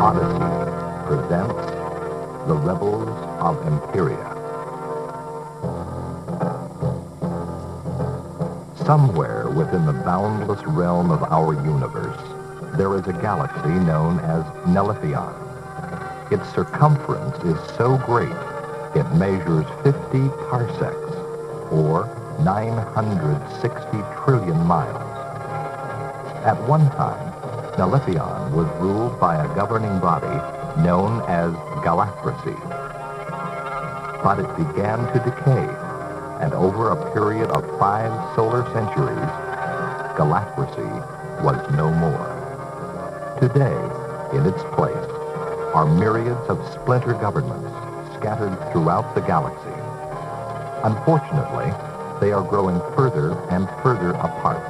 Audisee presents The Rebels of Emperia. Somewhere within the boundless realm of our universe, there is a galaxy known as Noliff. Its circumference is so great, it measures 50 parsecs, or 960 trillion miles. At one time, Noliff was ruled by a governing body known as Galacracy. But it began to decay, and over a period of 5 solar centuries, Galacracy was no more. Today, in its place, are myriads of splinter governments scattered throughout the galaxy. Unfortunately, they are growing further and further apart.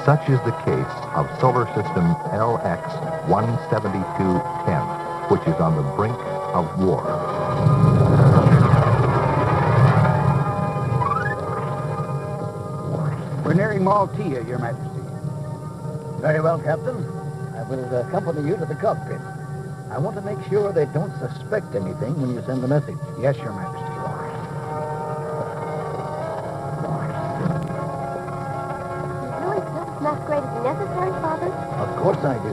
Such is the case of Solar System LX-17210, which is on the brink of war. We're nearing Maltia, Your Majesty. Very well, Captain. I will accompany you to the cockpit. I want to make sure they don't suspect anything when you send the message. Yes, Your Majesty. Masquerade is necessary, Father? Of course I do.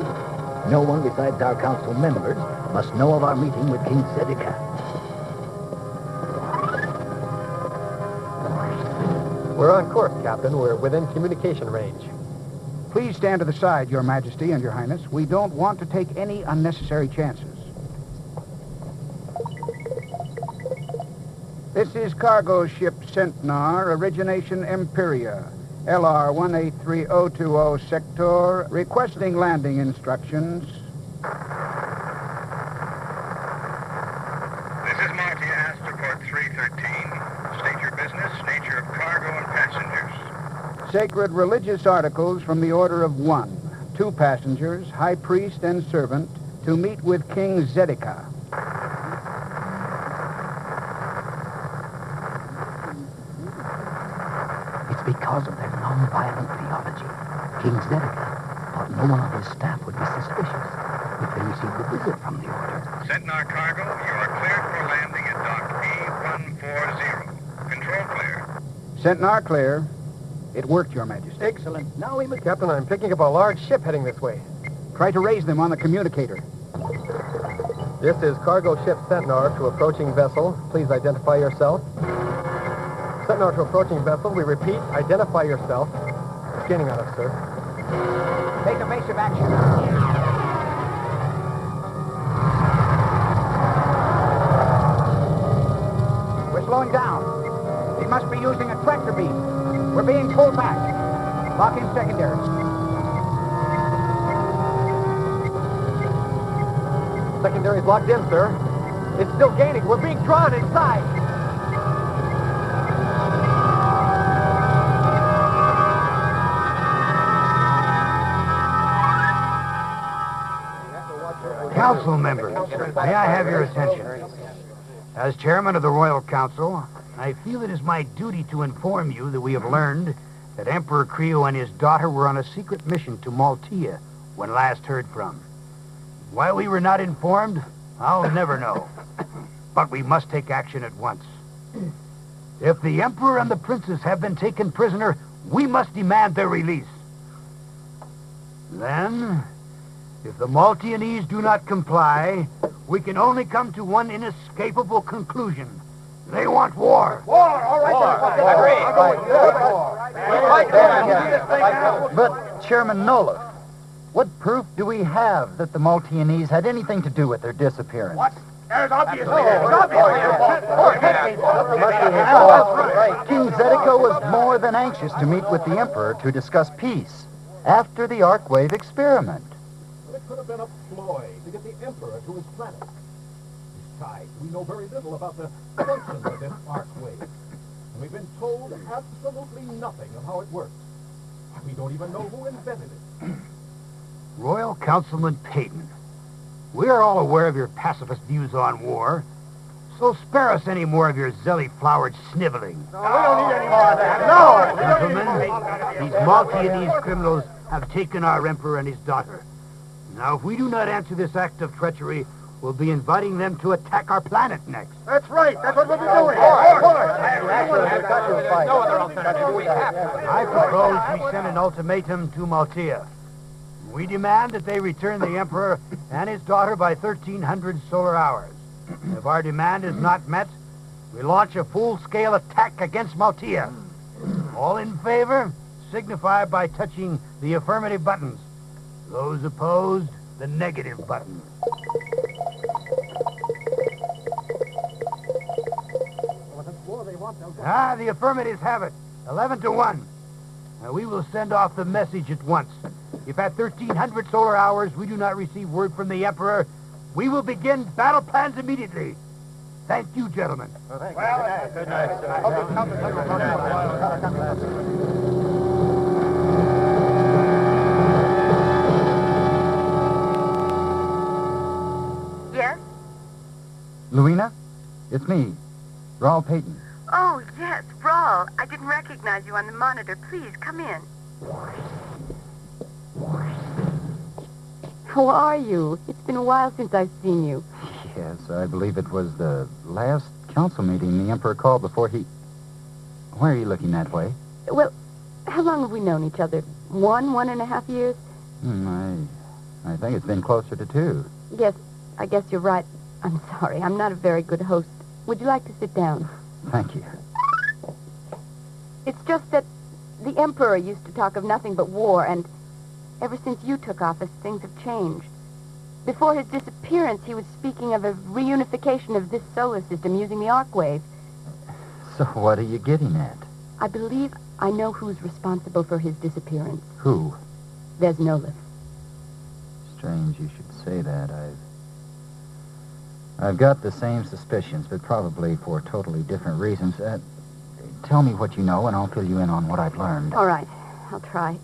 No one besides our council members must know of our meeting with King Zedeka. We're on course, Captain. We're within communication range. Please stand to the side, Your Majesty and Your Highness. We don't want to take any unnecessary chances. This is cargo ship Centnar, origination Emperia. LR 183020 sector, requesting landing instructions. This is Maltian, Astroport 313. State your business, nature of cargo and passengers. Sacred religious articles from the order of 1. 2 passengers, high priest and servant, to meet with King Zedeka. It's because of their non-violent theology. King Zedeka thought no one on his staff would be suspicious if they received a visit from the order. Centnar cargo, you are cleared for landing at dock A140. Control clear. Centnar clear. It worked, Your Majesty. Excellent. Now we must... Captain, I'm picking up a large ship heading this way. Try to raise them on the communicator. This is cargo ship Centnar to approaching vessel. Please identify yourself. Centnar to approaching vessel. We repeat, identify yourself. Scanning on us, sir. Take evasive action. We're slowing down. He must be using a tractor beam. We're being pulled back. Lock in secondaries. Secondary's locked in, sir. It's still gaining. We're being drawn inside. Council members, may I have your attention? As chairman of the Royal Council, I feel it is my duty to inform you that we have learned that Emperor Creo and his daughter were on a secret mission to Maltia when last heard from. Why we were not informed, I'll never know. But we must take action at once. If the Emperor and the Princess have been taken prisoner, we must demand their release. Then, if the Maltianese do not comply, we can only come to one inescapable conclusion. They want war. War! All right. Agree. But, Chairman Nola, what proof do we have that the Maltianese had anything to do with their disappearance? What? There's obviously... King Zedeka was more than anxious to meet with the Emperor to discuss peace after the Arcwave experiment. It could have been a ploy to get the Emperor to his planet. Besides, we know very little about the function of this Arcwave. And we've been told absolutely nothing of how it works. We don't even know who invented it. Royal Councilman Payton, we are all aware of your pacifist views on war, so spare us any more of your zelly-flowered sniveling. No, we don't need any more of that. No! Gentlemen, these Maltianese criminals have taken our emperor and his daughter. Now, if we do not answer this act of treachery, we'll be inviting them to attack our planet next. That's right. That's what we'll be doing. I propose we send an ultimatum to Maltia. We demand that they return the Emperor and his daughter by 1300 solar hours. If our demand is not met, we launch a full-scale attack against Maltia. All in favor, signify by touching the affirmative buttons. Those opposed, the negative button. The affirmatives have it. 11-1. Now, we will send off the message at once. If at 1300 solar hours we do not receive word from the Emperor, we will begin battle plans immediately. Thank you, gentlemen. Good night. Yes? Louina, it's me, Rawl Payton. Oh, yes, Rawl. I didn't recognize you on the monitor. Please, come in. How are you? It's been a while since I've seen you. Yes, I believe it was the last council meeting the Emperor called before he... Why are you looking that way? Well, how long have we known each other? 1.5 years? I think it's been closer to 2. Yes, I guess you're right. I'm sorry. I'm not a very good host. Would you like to sit down? Thank you. It's just that the Emperor used to talk of nothing but war, and ever since you took office, things have changed. Before his disappearance, he was speaking of a reunification of this solar system using the arc wave. So what are you getting at? I believe I know who's responsible for his disappearance. Who? There's Noliff. Strange you should say that. I've got the same suspicions, but probably for totally different reasons. Tell me what you know, and I'll fill you in on what I've learned. All right, I'll try.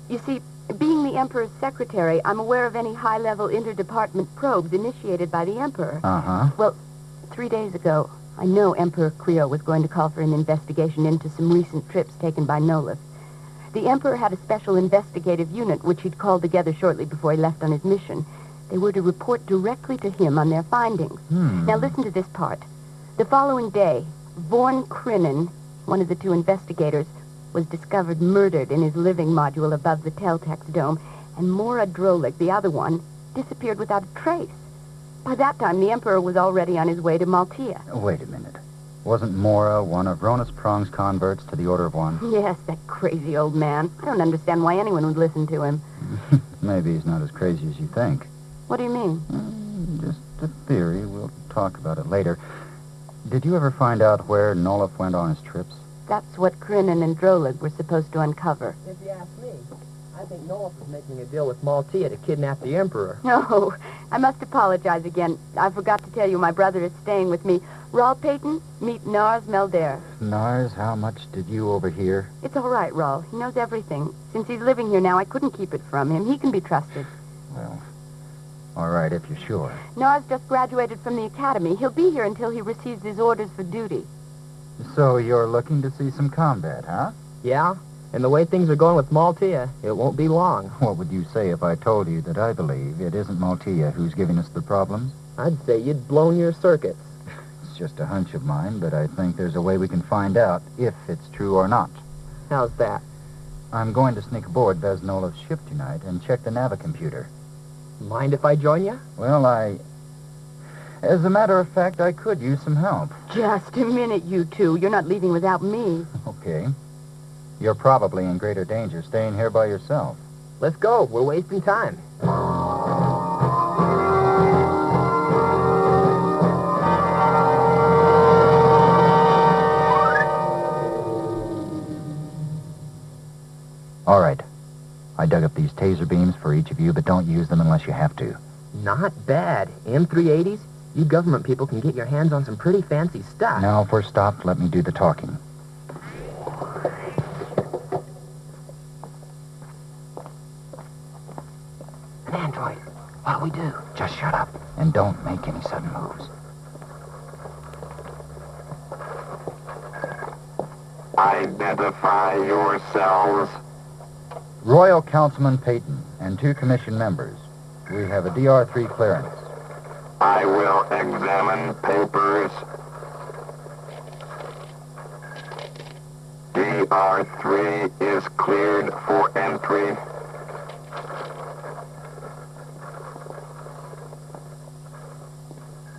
You see, being the Emperor's secretary, I'm aware of any high-level interdepartment probes initiated by the Emperor. Uh-huh. Well, 3 days ago, I know Emperor Creo was going to call for an investigation into some recent trips taken by Noliff. The Emperor had a special investigative unit, which he'd called together shortly before he left on his mission. They were to report directly to him on their findings. Now, listen to this part. The following day, Vorn Crinan, one of the 2 investigators, was discovered murdered in his living module above the Teltex dome, and Mora Drolig, the other one, disappeared without a trace. By that time, the Emperor was already on his way to Maltia. Wait a minute. Wasn't Mora one of Ronus Prong's converts to the Order of One? Yes, that crazy old man. I don't understand why anyone would listen to him. Maybe he's not as crazy as you think. What do you mean? Just a theory. We'll talk about it later. Did you ever find out where Noliff went on his trips? That's what Crinan and Drolig were supposed to uncover. If you ask me, I think Nola is making a deal with Maltia to kidnap the Emperor. No, I must apologize again. I forgot to tell you my brother is staying with me. Rawl Payton, meet Nars Meldare. Nars, how much did you overhear? It's all right, Rawl. He knows everything. Since he's living here now, I couldn't keep it from him. He can be trusted. Well, all right, if you're sure. Nars just graduated from the academy. He'll be here until he receives his orders for duty. So you're looking to see some combat, huh? Yeah, and the way things are going with Maltia, it won't be long. What would you say if I told you that I believe it isn't Maltia who's giving us the problems? I'd say you'd blown your circuits. It's just a hunch of mine, but I think there's a way we can find out if it's true or not. How's that? I'm going to sneak aboard Vezz Nola's ship tonight and check the Navicomputer. Mind if I join you? Well, as a matter of fact, I could use some help. Just a minute, you two. You're not leaving without me. Okay. You're probably in greater danger staying here by yourself. Let's go. We're wasting time. All right. I dug up these taser beams for each of you, but don't use them unless you have to. Not bad. M380s? You government people can get your hands on some pretty fancy stuff. Now, if we're stopped, let me do the talking. An android. What'll we do? Just shut up and don't make any sudden moves. Identify yourselves. Royal Councilman Payton and 2 commission members. We have a DR3 clearance. I will examine papers. DR3 is cleared for entry.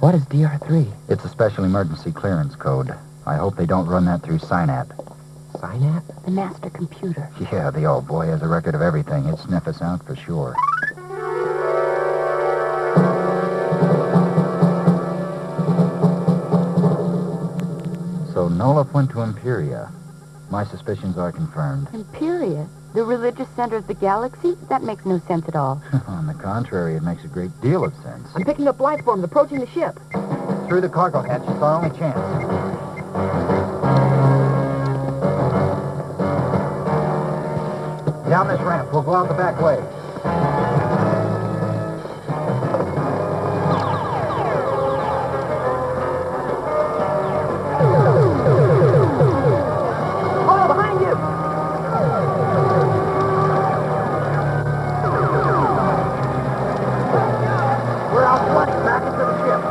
What is DR3? It's a special emergency clearance code. I hope they don't run that through Synap. Synap? The master computer. Yeah, the old boy has a record of everything. He'd sniff us out for sure. So Noliff went to Emperia. My suspicions are confirmed. Emperia? The religious center of the galaxy? That makes no sense at all. On the contrary, it makes a great deal of sense. I'm picking up life forms approaching the ship. Through the cargo hatch, it's our only chance. Down this ramp. We'll go out the back way. Oh, behind you! We're out front, back into the ship.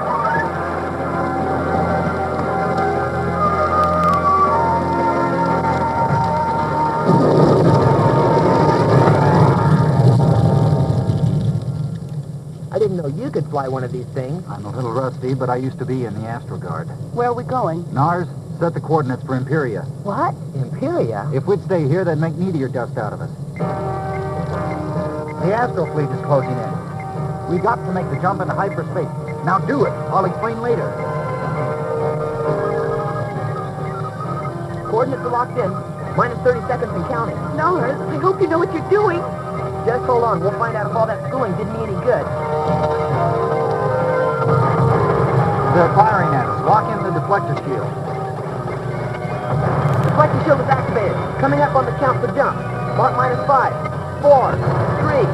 I didn't know you could fly one of these things. I'm a little rusty, but I used to be in the Astro Guard. Where are we going? Nars, set the coordinates for Emperia. What? Emperia? If we'd stay here, they'd make meteor dust out of us. The Astro fleet is closing in. We've got to make the jump into hyperspace. Now do it. I'll explain later. Coordinates are locked in. Minus 30 seconds and counting. Nars, I hope you know what you're doing. Just hold on. We'll find out if all that schooling did me any good. They're firing at us. Lock in the deflector shield. Deflector shield is activated. Coming up on the count for jump. Mark minus 5, 4, 3,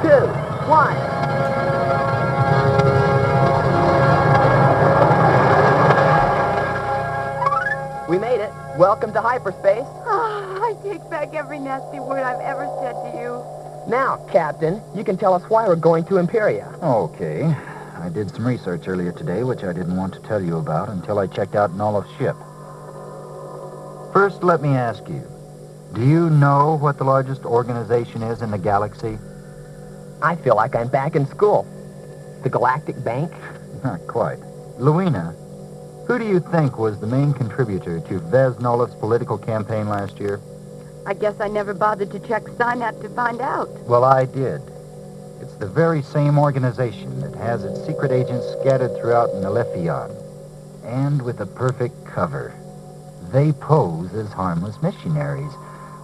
2, 1. We made it. Welcome to hyperspace. I take back every nasty word I've ever said to you. Now, Captain, you can tell us why we're going to Emperia. Okay. I did some research earlier today, which I didn't want to tell you about until I checked out Noliff's ship. First, let me ask you, do you know what the largest organization is in the galaxy? I feel like I'm back in school. The Galactic Bank? Not quite. Louina, who do you think was the main contributor to Vezz Noliff's political campaign last year? I guess I never bothered to check Synap to find out. Well, I did. It's the very same organization that has its secret agents scattered throughout Noliff. And with a perfect cover. They pose as harmless missionaries.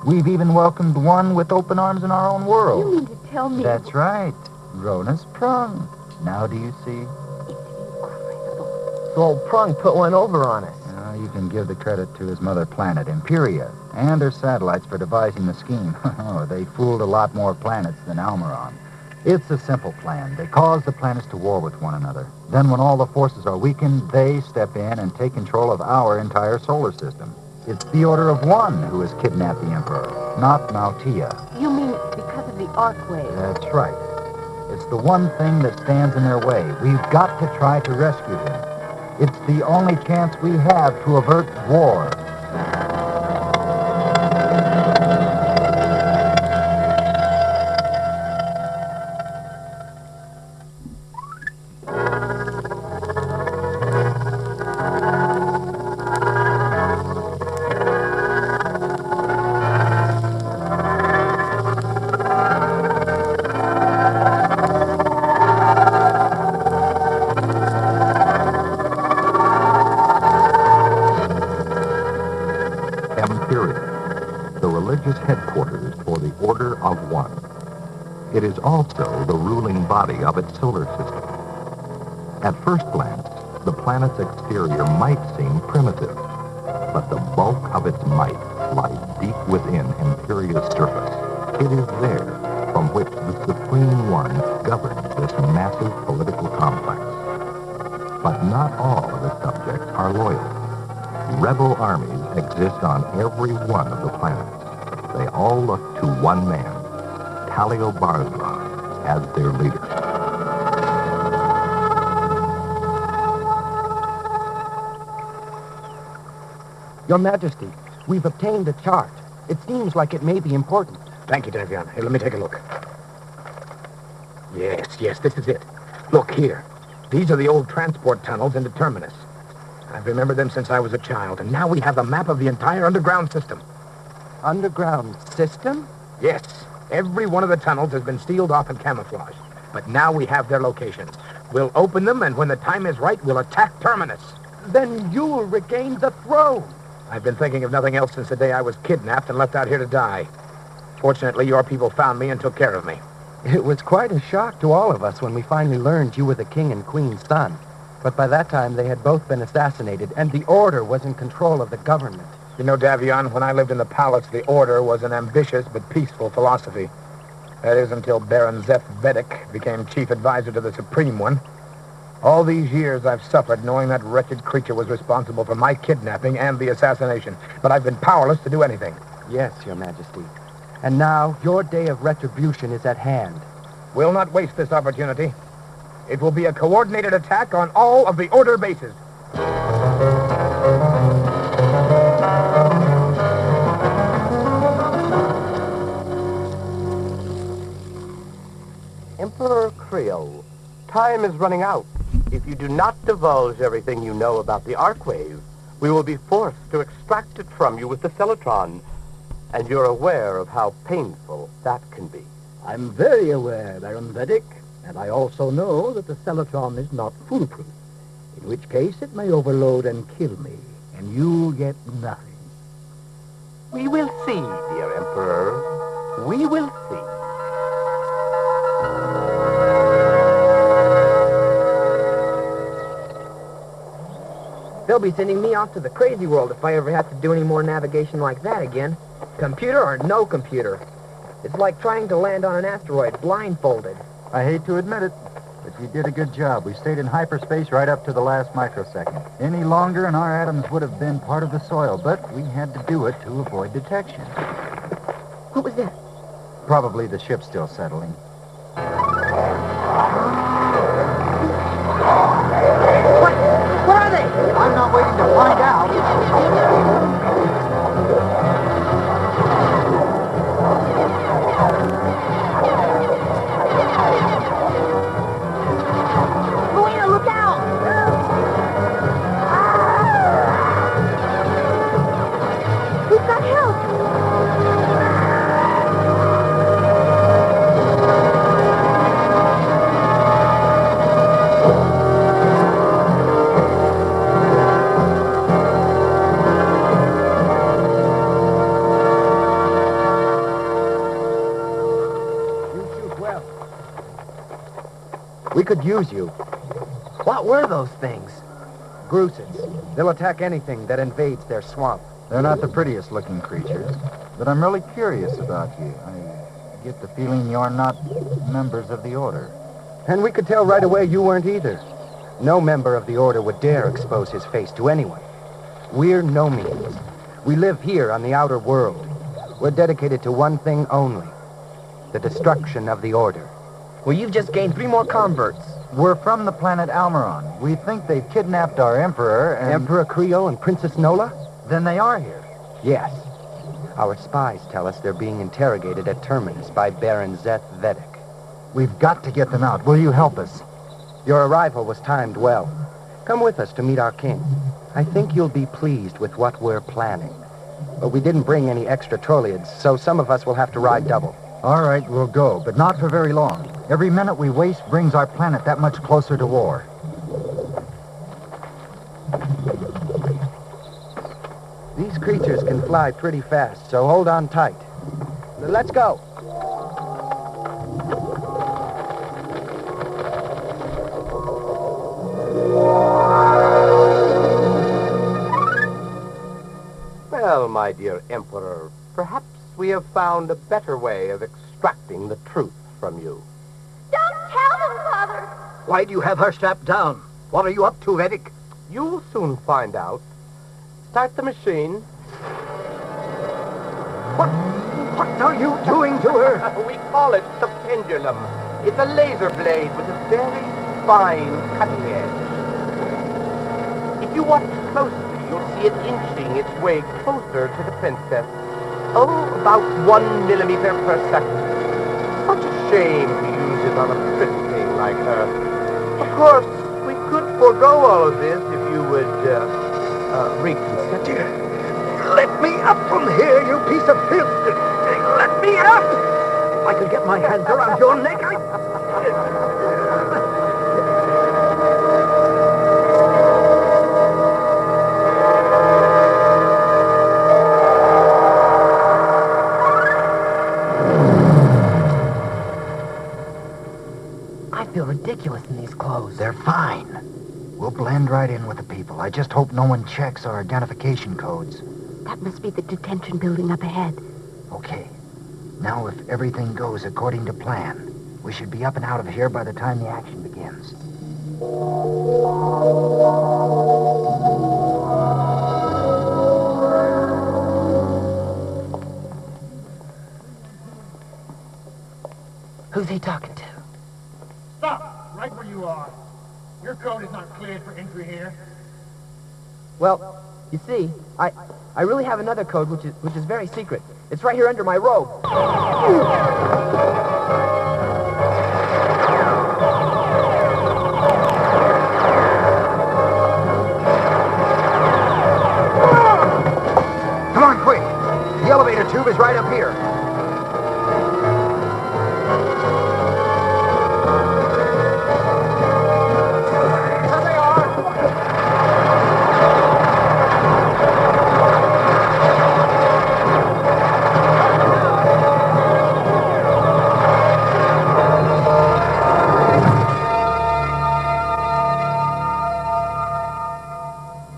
We've even welcomed one with open arms in our own world. You mean to tell me... That's right. Ronus Prung. Now do you see? So old Prung put one over on us. You can give the credit to his mother planet, Emperia, and her satellites for devising the scheme. Oh, they fooled a lot more planets than Almiron. It's a simple plan. They cause the planets to war with one another. Then when all the forces are weakened, they step in and take control of our entire solar system. It's the Order of One who has kidnapped the Emperor, not Maltia. You mean because of the arc wave? That's right. It's the one thing that stands in their way. We've got to try to rescue him. It's the only chance we have to avert war. Headquarters for the Order of One. It is also the ruling body of its solar system. At first glance, the planet's exterior might seem primitive, but the bulk of its might lies deep within Emperia's surface. It is there from which the Supreme One governs this massive political complex. But not all of its subjects are loyal. Rebel armies exist on every one of the planets. They all look to one man, Barzra as their leader. Your Majesty, we've obtained a chart. It seems like it may be important. Thank you, Davion. Here, let me take a look. Yes, this is it. Look here. These are the old transport tunnels into Terminus. I've remembered them since I was a child, and now we have a map of the entire underground system. Underground system? Yes. Every one of the tunnels has been sealed off and camouflaged. But now we have their locations. We'll open them, and when the time is right, we'll attack Terminus. Then you'll regain the throne. I've been thinking of nothing else since the day I was kidnapped and left out here to die. Fortunately, your people found me and took care of me. It was quite a shock to all of us when we finally learned you were the king and queen's son. But by that time, they had both been assassinated, and the Order was in control of the government. You know, Davion, when I lived in the palace, the Order was an ambitious but peaceful philosophy. That is until Baron Zeth Vedek became chief advisor to the Supreme One. All these years I've suffered knowing that wretched creature was responsible for my kidnapping and the assassination. But I've been powerless to do anything. Yes, Your Majesty. And now, your day of retribution is at hand. We'll not waste this opportunity. It will be a coordinated attack on all of the Order bases. Emperor Kril, time is running out. If you do not divulge everything you know about the Arcwave, we will be forced to extract it from you with the Celatron. And you're aware of how painful that can be. I'm very aware, Baron Vedek, and I also know that the Celatron is not foolproof, in which case it may overload and kill me, and you'll get nothing. We will see, dear Emperor. We will see. They'll be sending me off to the crazy world if I ever have to do any more navigation like that again. Computer or no computer. It's like trying to land on an asteroid blindfolded. I hate to admit it, but you did a good job. We stayed in hyperspace right up to the last microsecond. Any longer and our atoms would have been part of the soil, but we had to do it to avoid detection. What was that? Probably the ship still settling. What are they? I'm not waiting to find out. Louina, look out! We've got help. We could use you. What were those things? Grusids. They'll attack anything that invades their swamp. They're not the prettiest looking creatures, but I'm really curious about you. I get the feeling you're not members of the Order. And we could tell right away you weren't either. No member of the Order would dare expose his face to anyone. We're Nomians. We live here on the outer world. We're dedicated to one thing only. The destruction of the Order. Well, you've just gained 3 more converts. We're from the planet Almiron. We think they've kidnapped our Emperor and... Emperor Creo and Princess Nola? Then they are here. Yes. Our spies tell us they're being interrogated at Terminus by Baron Zeth Vedek. We've got to get them out. Will you help us? Your arrival was timed well. Come with us to meet our king. I think you'll be pleased with what we're planning. But we didn't bring any extra trolliads, so some of us will have to ride double. All right, we'll go, but not for very long. Every minute we waste brings our planet that much closer to war. These creatures can fly pretty fast, so hold on tight. Let's go. Well, my dear Emperor, perhaps we have found a better way of extracting the truth from you. Don't tell them, Father. Why do you have her strapped down? What are you up to, Vedek? You'll soon find out. Start the machine. What? What are you doing to her? We call it the pendulum. It's a laser blade with a very fine cutting edge. If you watch closely, you'll see it inching its way closer to the princess. Oh, about 1 millimeter per second. Such a shame to use it on a pretty thing like her. Of course, we could forego all of this if you would, reconsider. Let me up from here, you piece of filth! Let me up! If I could get my hands around your neck, I feel ridiculous in these clothes. They're fine. We'll blend right in with the people. I just hope no one checks our identification codes. That must be the detention building up ahead. Okay. Now, if everything goes according to plan, we should be up and out of here by the time the action begins. Who's he talking to? Stop! Right where you are. Your code is not cleared for entry here. Well, you see, I really have another code which is very secret. It's right here under my robe. Come on, quick! The elevator tube is right up here.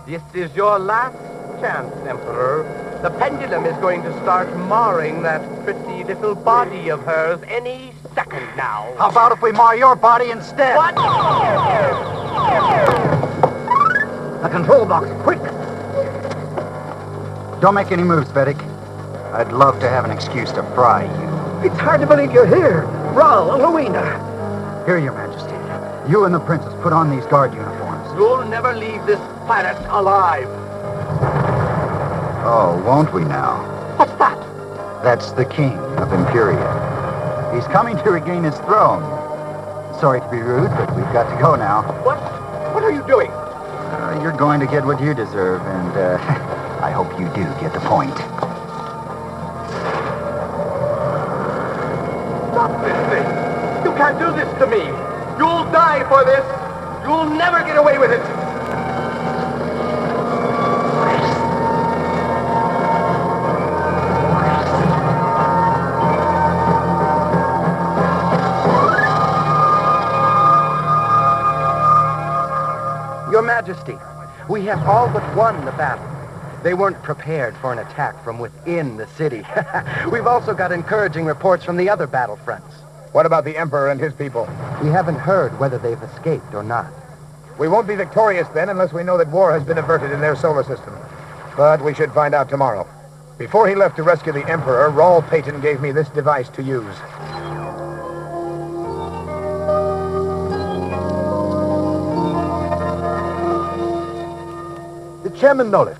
This is your last chance, Emperor. The pendulum is going to start marring that pretty little body of hers any second now. How about if we mar your body instead? What? The control box, quick! Don't make any moves, Vedic. I'd love to have an excuse to fry you. It's hard to believe you're here. Raul and Louina. Here, Your Majesty. You and the princess put on these guard uniforms. You'll never leave this planet alive. Oh, won't we now? What's that? That's the king of Emperia. He's coming to regain his throne. Sorry to be rude, but we've got to go now. What are you doing? You're going to get what you deserve, and I hope you do get the point. Stop this thing. You can't do this to me. You'll die for this. You'll never get away with it. Your Majesty, we have all but won the battle. They weren't prepared for an attack from within the city. We've also got encouraging reports from the other battlefronts. What about the Emperor and his people? We haven't heard whether they've escaped or not. We won't be victorious then unless we know that war has been averted in their solar system. But we should find out tomorrow. Before he left to rescue the Emperor, Raul Payton gave me this device to use. Chairman Noliff,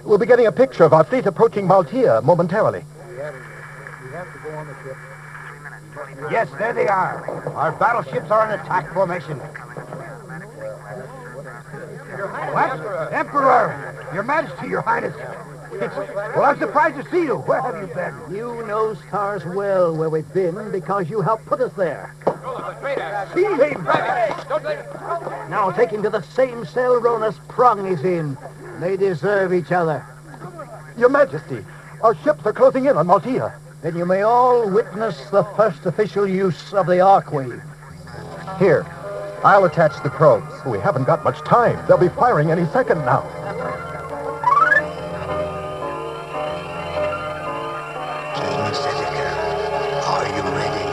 we'll be getting a picture of our fleet approaching Maltia momentarily. Yes, there they are. Our battleships are in attack formation. What? Emperor! Your Majesty, Your Highness. Well, I'm surprised to see you. Where have you been? You know stars well where we've been because you helped put us there. See him! Now take him to the same cell Ronus Prung is in. They deserve each other. Your Majesty, our ships are closing in on Maltia. Then you may all witness the first official use of the Arcwave. Here, I'll attach the probes. We haven't got much time. They'll be firing any second now. King Seneca, are you ready?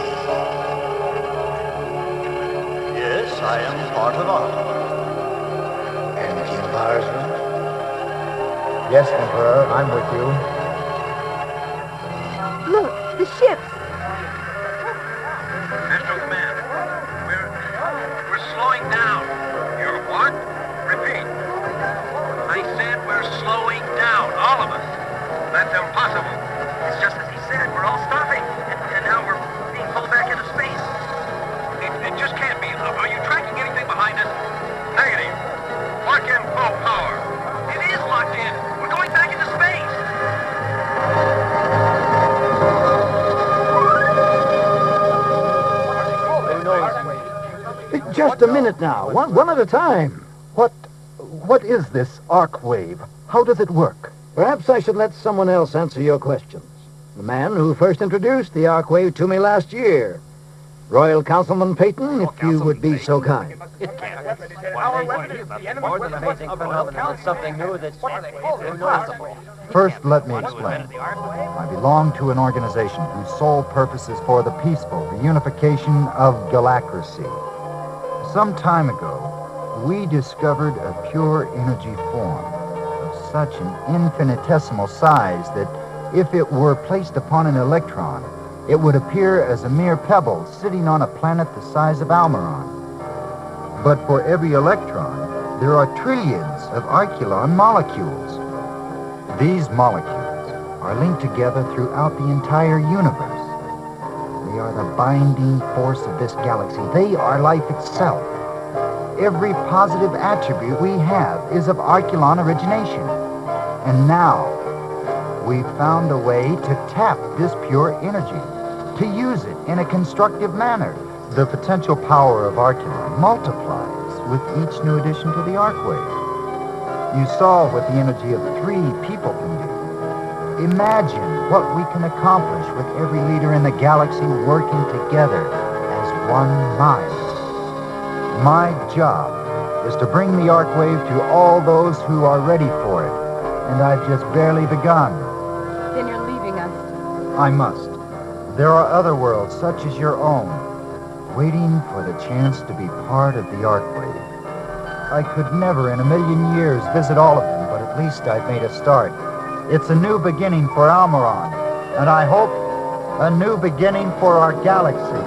Yes, I am part of Arthur. And King Barzan? Yes, Emperor, I'm with you. Look, ships. Astro Command, we're slowing down. You're what? Repeat. I said we're slowing down, all of us. That's impossible. It's just as he said. We're all stopping. And now we're being pulled back into space. It just can't be. Are you tracking anything behind us? Negative. Lock in full power. It is locked in. We're going back into space. Just a minute now. One at a time. What is this arc wave? How does it work? Perhaps I should let someone else answer your questions. The man who first introduced the arc wave to me last year. Royal Councilman Payton, if you would be so kind. More than amazing phenomenon. It's something new that's impossible. First, let me explain. I belong to an organization whose sole purpose is for the peaceful reunification of galacracy. Some time ago, we discovered a pure energy form of such an infinitesimal size that if it were placed upon an electron, it would appear as a mere pebble sitting on a planet the size of Almiron. But for every electron, there are trillions of arculon molecules. These molecules are linked together throughout the entire universe. They are the binding force of this galaxy. They are life itself. Every positive attribute we have is of arculon origination. And now, we've found a way to tap this pure energy, to use it in a constructive manner. The potential power of arculon multiplies with each new addition to the arcwave. You saw what the energy of 3 people can do. Imagine what we can accomplish with every leader in the galaxy working together as one mind. My job is to bring the arcwave to all those who are ready for it, and I've just barely begun. Then you're leaving us. I must. There are other worlds, such as your own, waiting for the chance to be part of the arcwave. I could never in a million years visit all of them, but at least I've made a start. It's a new beginning for Almiron, and I hope a new beginning for our galaxy.